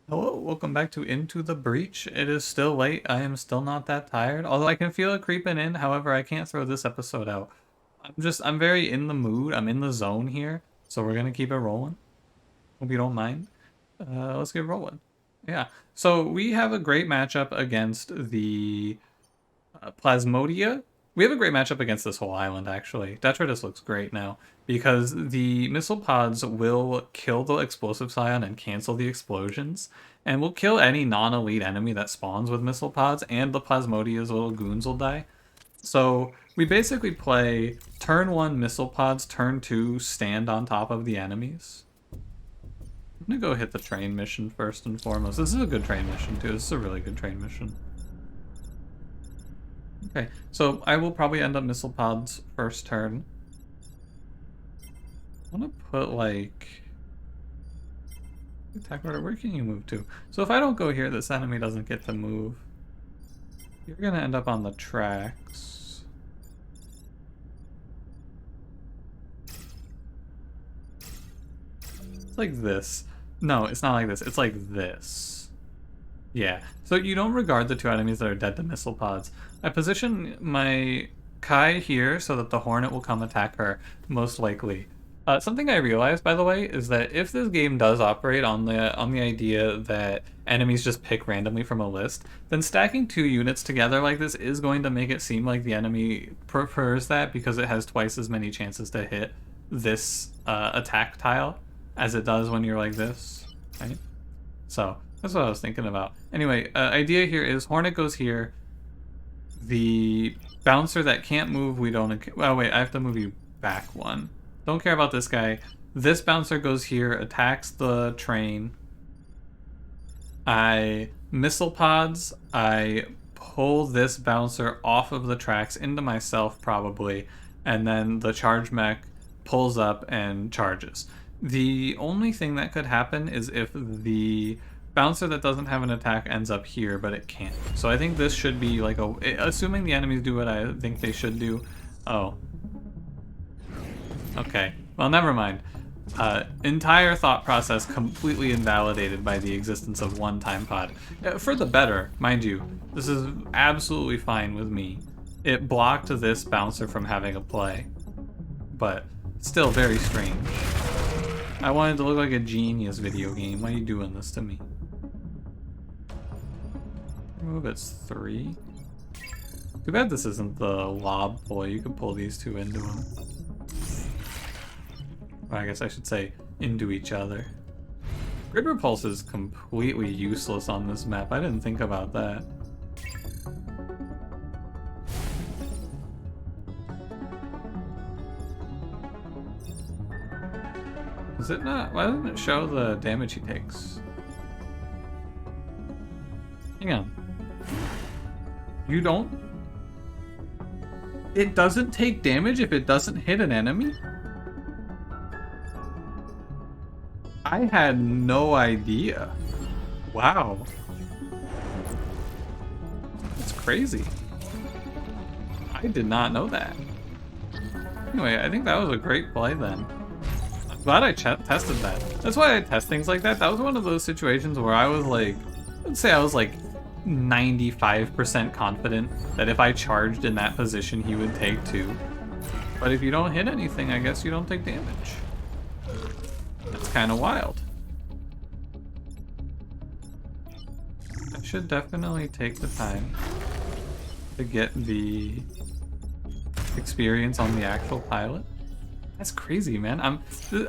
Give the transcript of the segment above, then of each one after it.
Hello, welcome back to Into the Breach. It is still late. I am still not that tired, although I can feel it creeping in. However, I can't throw this episode out. I'm very in the mood. I'm in the zone here, so we're gonna keep it rolling. Hope you don't mind. Let's get rolling. Yeah. So we have a great matchup against the Plasmodia. We have a great matchup against this whole island, actually. Detritus looks great now because the missile pods will kill the explosive scion and cancel the explosions, and will kill any non-elite enemy that spawns with missile pods, and the Plasmodia's little goons will die. So we basically play turn 1 missile pods, turn 2 stand on top of the enemies. I'm gonna go hit the train mission first and foremost. This is a good train mission too. This is a really good train mission. Okay, so I will probably end up missile pods first turn. I want to put like attack order. Where can you move to? So if I don't go here, this enemy doesn't get to move. You're gonna end up on the tracks. It's like this. No, it's not like this. It's like this. Yeah. So you don't regard the two enemies that are dead to missile pods. I position my Kai here so that the Hornet will come attack her, most likely. Something I realized, by the way, is that if this game does operate on the idea that enemies just pick randomly from a list, then stacking two units together like this is going to make it seem like the enemy prefers that because it has twice as many chances to hit this attack tile as it does when you're like this, right? So that's what I was thinking about. Anyway, idea here is Hornet goes here. The bouncer that can't move, we don't. Oh wait, I have to move you back one. Don't care about this guy. This bouncer goes here, attacks the train. I missile pods. I pull this bouncer off of the tracks into myself probably, and then the charge mech pulls up and charges. The only thing that could happen is if the bouncer that doesn't have an attack ends up here, but it can't. So I think this should be like a... Assuming the enemies do what I think they should do. Oh. Okay. Well, never mind. Entire thought process completely invalidated by the existence of one time pod. For the better, mind you. This is absolutely fine with me. It blocked this bouncer from having a play. But still very strange. I wanted to look like a genius video game. Why are you doing this to me? Move it's 3. Too bad this isn't the lob pull. You could pull these two into him. Or I guess I should say into each other. Grid repulse is completely useless on this map. I didn't think about that. Is it not? Why doesn't it show the damage he takes? Hang on. You don't? It doesn't take damage if it doesn't hit an enemy? I had no idea. Wow. That's crazy. I did not know that. Anyway, I think that was a great play then. I'm glad I tested that. That's why I test things like that. That was one of those situations where I was like, let's say I was like 95% confident that if I charged in that position, he would take 2. But if you don't hit anything, I guess you don't take damage. That's kind of wild. I should definitely take the time to get the experience on the actual pilot. That's crazy, man.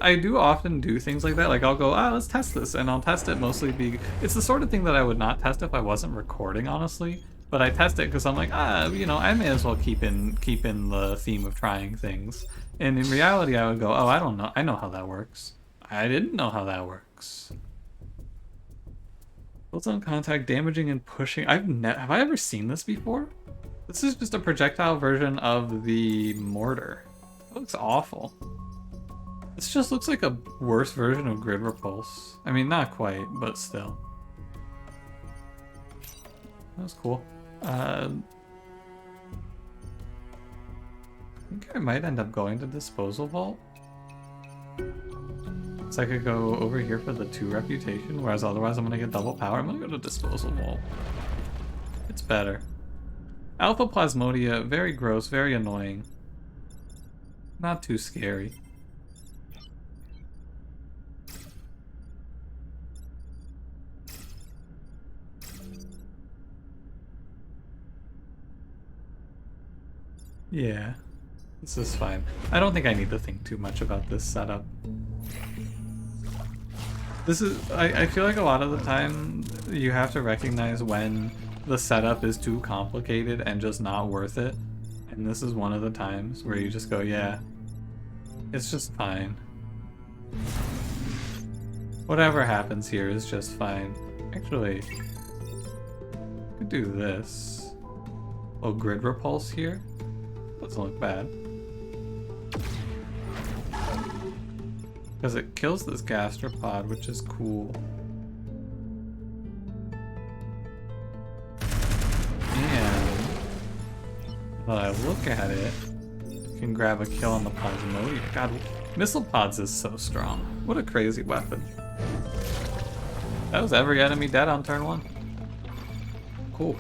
I do often do things like that. Like I'll go, let's test this, and I'll test it mostly it's the sort of thing that I would not test if I wasn't recording, honestly. But I test it because I'm like, you know, I may as well keep in the theme of trying things. And in reality, I would go, I don't know. I know how that works. I didn't know how that works. Builds on contact, damaging and pushing. Have I ever seen this before? This is just a projectile version of the mortar. It looks awful. This just looks like a worse version of Grid Repulse. I mean, not quite, but still. That was cool. I think I might end up going to Disposal Vault. So I could go over here for the 2 reputation, whereas otherwise I'm gonna get double power. I'm gonna go to disposal wall. It's better. Alpha Plasmodia, very gross, very annoying. Not too scary. Yeah, this is fine. I don't think I need to think too much about this setup. This is, I feel like a lot of the time you have to recognize when the setup is too complicated and just not worth it. And this is one of the times where you just go, yeah, it's just fine. Whatever happens here is just fine. Actually, I could do this. Oh, grid repulse here? Doesn't look bad. Because it kills this gastropod, which is cool. And when I look at it, I can grab a kill on the Plasmodia. God, Missile Pods is so strong. What a crazy weapon. That was every enemy dead on turn 1. Cool.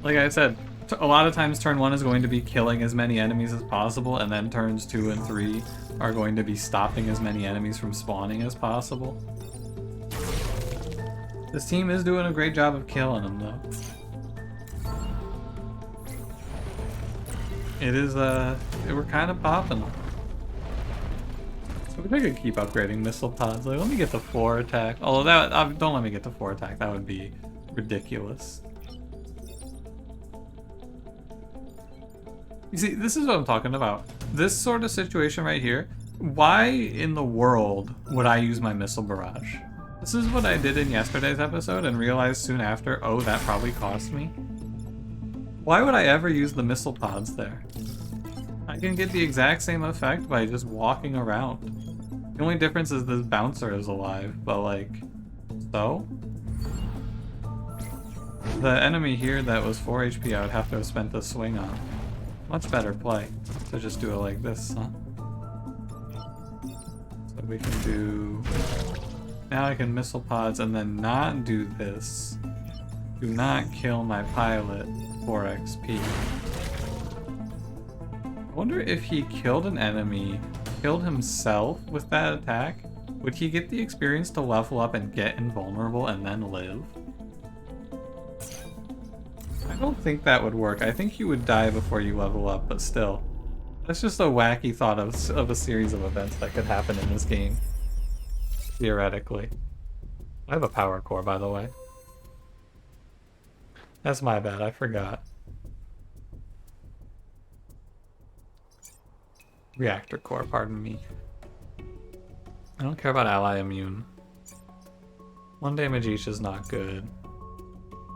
Like I said, a lot of times turn 1 is going to be killing as many enemies as possible, and then turns 2 and 3 are going to be stopping as many enemies from spawning as possible. This team is doing a great job of killing them, though. It is, we're kind of popping them. I wish I could keep upgrading missile pods. Like, let me get the 4 attack. Although that, don't let me get the 4 attack. That would be ridiculous. You see, this is what I'm talking about. This sort of situation right here. Why in the world would I use my missile barrage? This is what I did in yesterday's episode and realized soon after, oh, that probably cost me. Why would I ever use the missile pods there? I can get the exact same effect by just walking around. The only difference is this bouncer is alive, but like, so? The enemy here that was 4 HP I would have to have spent the swing on. Much better play to just do it like this, huh? So we can do... Now I can missile pods and then not do this. Do not kill my pilot for XP. I wonder if he killed an enemy, killed himself with that attack, would he get the experience to level up and get invulnerable and then live? I don't think that would work. I think you would die before you level up, but still. That's just a wacky thought of a series of events that could happen in this game. Theoretically. I have a power core, by the way. That's my bad, I forgot. Reactor core, pardon me. I don't care about ally immune. 1 damage each is not good.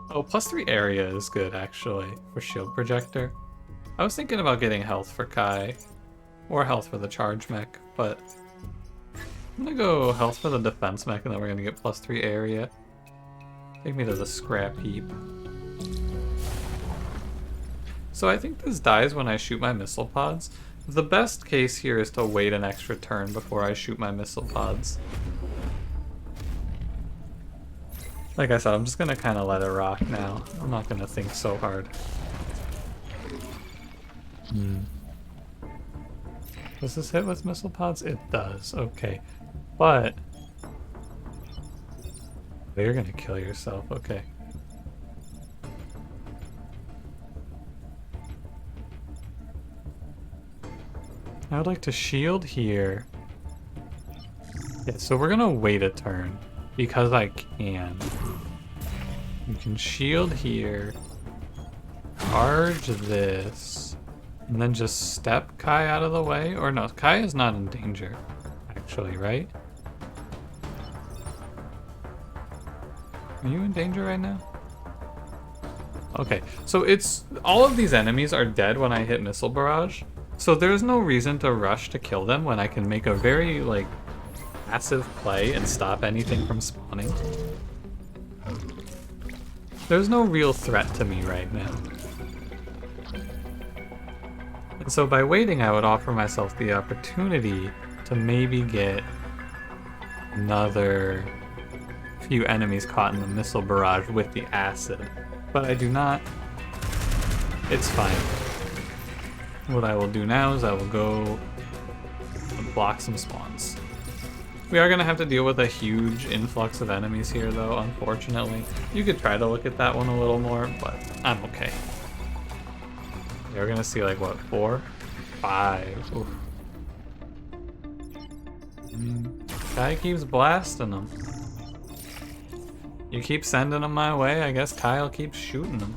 Oh, +3 area is good, actually, for shield projector. I was thinking about getting health for Kai, or health for the charge mech, but I'm gonna go health for the defense mech, and then we're gonna get +3 area. Take me to the scrap heap. So I think this dies when I shoot my missile pods. The best case here is to wait an extra turn before I shoot my missile pods. Like I said, I'm just gonna kind of let it rock now. I'm not gonna think so hard. Does this hit with missile pods? It does, okay. But... oh, you're gonna kill yourself, okay. I would like to shield here. Yeah, so we're gonna wait a turn. Because I can. You can shield here. Charge this. And then just step Kai out of the way. Or no, Kai is not in danger. Actually, right? Are you in danger right now? Okay, so it's... all of these enemies are dead when I hit Missile Barrage. So there's no reason to rush to kill them when I can make a very, like, passive play and stop anything from spawning. There's no real threat to me right now. And so by waiting, I would offer myself the opportunity to maybe get another few enemies caught in the missile barrage with the acid. But I do not. It's fine. What I will do now is I will go and block some spawns. We are going to have to deal with a huge influx of enemies here, though, unfortunately. You could try to look at that one a little more, but I'm okay. Yeah, we're going to see, like, what, 4? 5. Oof. Guy keeps blasting them. You keep sending them my way, I guess Kyle keeps shooting them.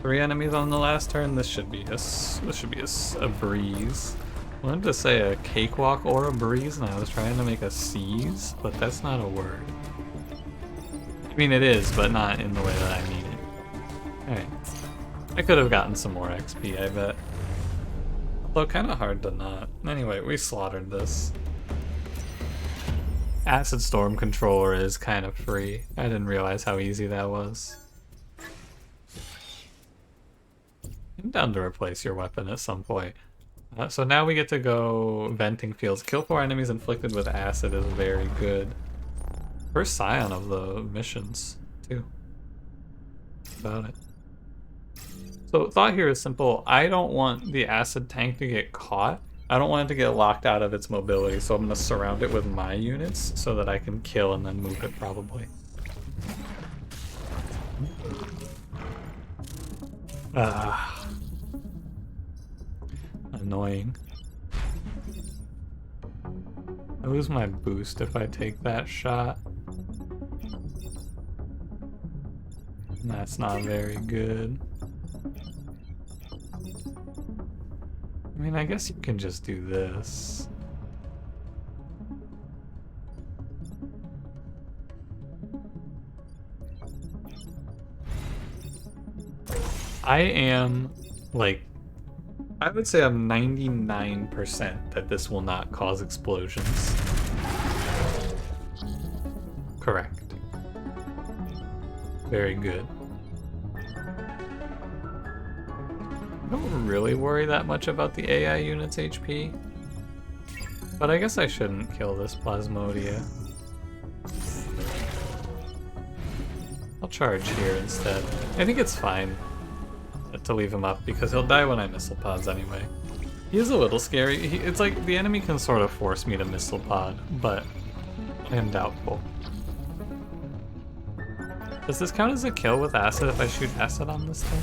3 enemies on the last turn. This should be a breeze. I wanted to say a cakewalk or a breeze, and I was trying to make a seize, but that's not a word. I mean, it is, but not in the way that I mean it. Alright. I could have gotten some more XP, I bet. Although kind of hard to not. Anyway, we slaughtered this. Acid Storm Controller is kind of free. I didn't realize how easy that was. I'm down to replace your weapon at some point. So now we get to go Venting Fields. Kill 4 enemies inflicted with acid is very good. First scion of the missions, too. That's about it. So thought here is simple. I don't want the acid tank to get caught. I don't want it to get locked out of its mobility, so I'm going to surround it with my units so that I can kill and then move it, probably. Annoying. I lose my boost if I take that shot. That's not very good. I mean, I guess you can just do this. I am, like, I would say I'm 99% that this will not cause explosions. Correct. Very good. I don't really worry that much about the AI unit's HP. But I guess I shouldn't kill this Plasmodia. I'll charge here instead. I think it's fine to leave him up because he'll die when I missile pods anyway. He is a little scary. It's like the enemy can sort of force me to missile pod, but I am doubtful. Does this count as a kill with acid if I shoot acid on this thing?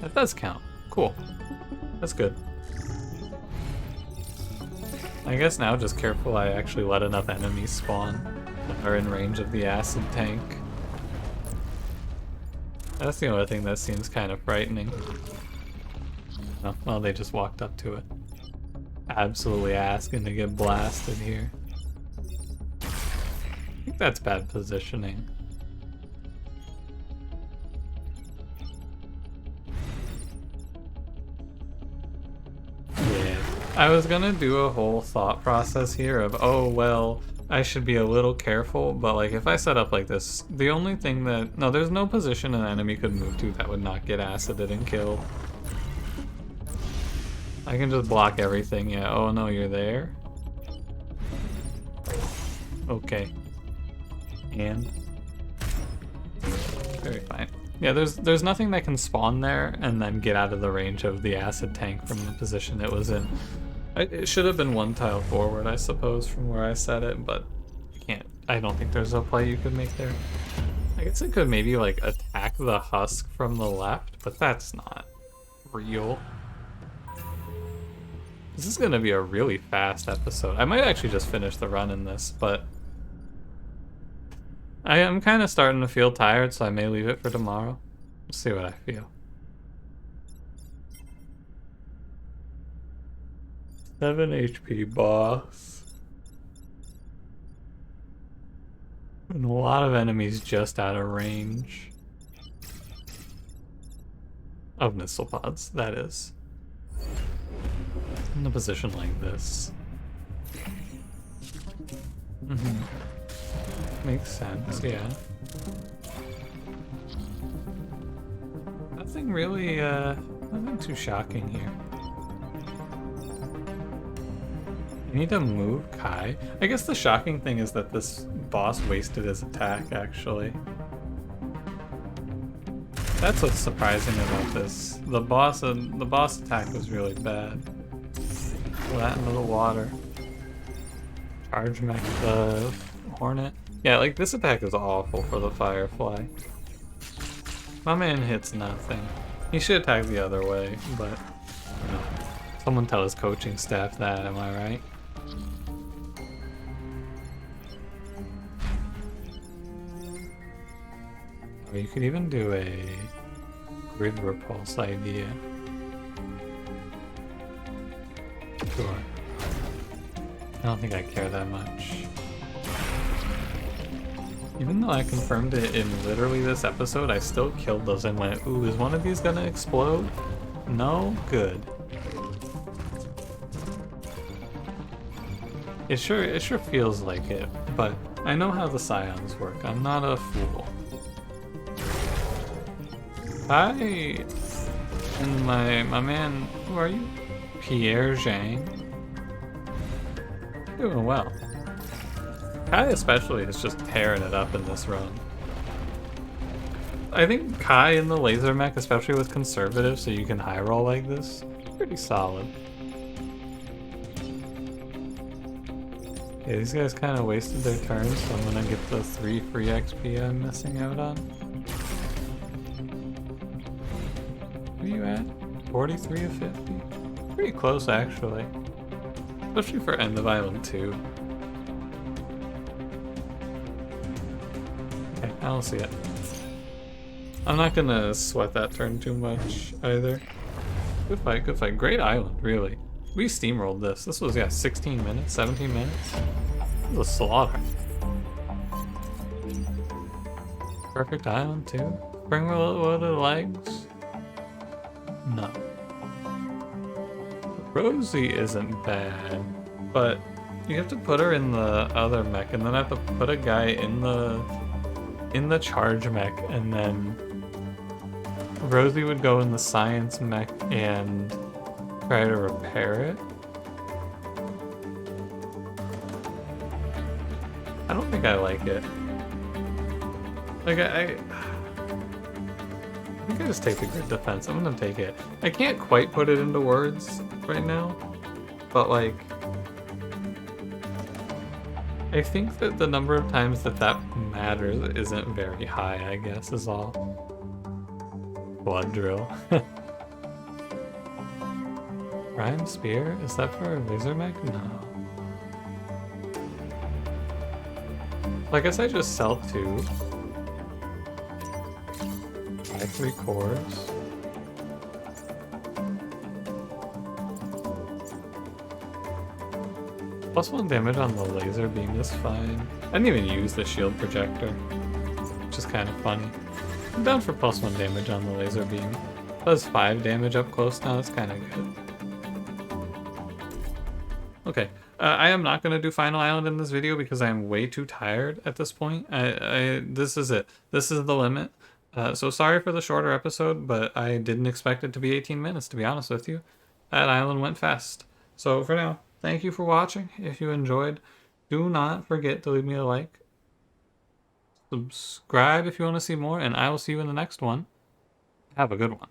That does count. Cool. That's good. I guess now just careful I actually let enough enemies spawn that are in range of the acid tank. That's the only thing that seems kind of frightening. Oh, well, they just walked up to it. Absolutely asking to get blasted here. I think that's bad positioning. Yeah. I was gonna do a whole thought process here of, oh, well, I should be a little careful, but like if I set up like this, the only thing that, no, there's no position an enemy could move to that would not get acided and killed. I can just block everything, yeah. Oh no, you're there? Okay. And? Very fine. Yeah, there's nothing that can spawn there and then get out of the range of the acid tank from the position it was in. It should have been 1 tile forward, I suppose, from where I set it, but you can't. I don't think there's a play you could make there. I guess it could maybe like attack the husk from the left, but that's not real. This is gonna be a really fast episode. I might actually just finish the run in this, but I am kind of starting to feel tired, so I may leave it for tomorrow. We'll see what I feel. 7 HP boss. And a lot of enemies just out of range. Of missile pods, that is. In a position like this. Makes sense, yeah. Nothing really, nothing too shocking here. I need to move Kai. I guess the shocking thing is that this boss wasted his attack, actually. That's what's surprising about this. The boss attack was really bad. Pull that into the water. Charge mech the Hornet. Yeah, like this attack is awful for the Firefly. My man hits nothing. He should attack the other way, but you know, someone tell his coaching staff that, am I right? Or you could even do a grid repulse idea. Sure. I don't think I care that much. Even though I confirmed it in literally this episode, I still killed those and went, ooh, is one of these gonna explode? No? Good. It sure feels like it, but I know how the scions work. I'm not a fool. Hi! And my man, who are you? Pierre Zhang. Doing well. Kai especially is just tearing it up in this run. I think Kai in the laser mech, especially with conservative, so you can high roll like this, pretty solid. Yeah, these guys kind of wasted their turns, so I'm gonna get the 3 free XP I'm missing out on. What are you at? 43 of 50? Pretty close, actually. Especially for End of Island 2. Okay, I don't see it. I'm not gonna sweat that turn too much either. Good fight, good fight. Great island, really. We steamrolled this. This was, yeah, 16 minutes, 17 minutes. It was a slaughter. Perfect island, too. Bring loaded legs? No. Rosie isn't bad, but you have to put her in the other mech, and then I have to put a guy in the charge mech, and then Rosie would go in the science mech and try to repair it. I don't think I like it. Like I think I just take the grid defense. I'm gonna take it. I can't quite put it into words right now, but like, I think that the number of times that matters isn't very high, I guess, is all. Blood drill. Prime spear? Is that for a laser mech? No. Well, I guess I just sell 2. Buy 3 cores. +1 damage on the laser beam is fine. I didn't even use the shield projector, which is kind of funny. I'm down for +1 damage on the laser beam. Does 5 damage up close now, that's kind of good. Okay, I am not going to do Final Island in this video because I am way too tired at this point. This is it. This is the limit. So sorry for the shorter episode, but I didn't expect it to be 18 minutes, to be honest with you. That island went fast. So for now, thank you for watching. If you enjoyed, do not forget to leave me a like. Subscribe if you want to see more, and I will see you in the next one. Have a good one.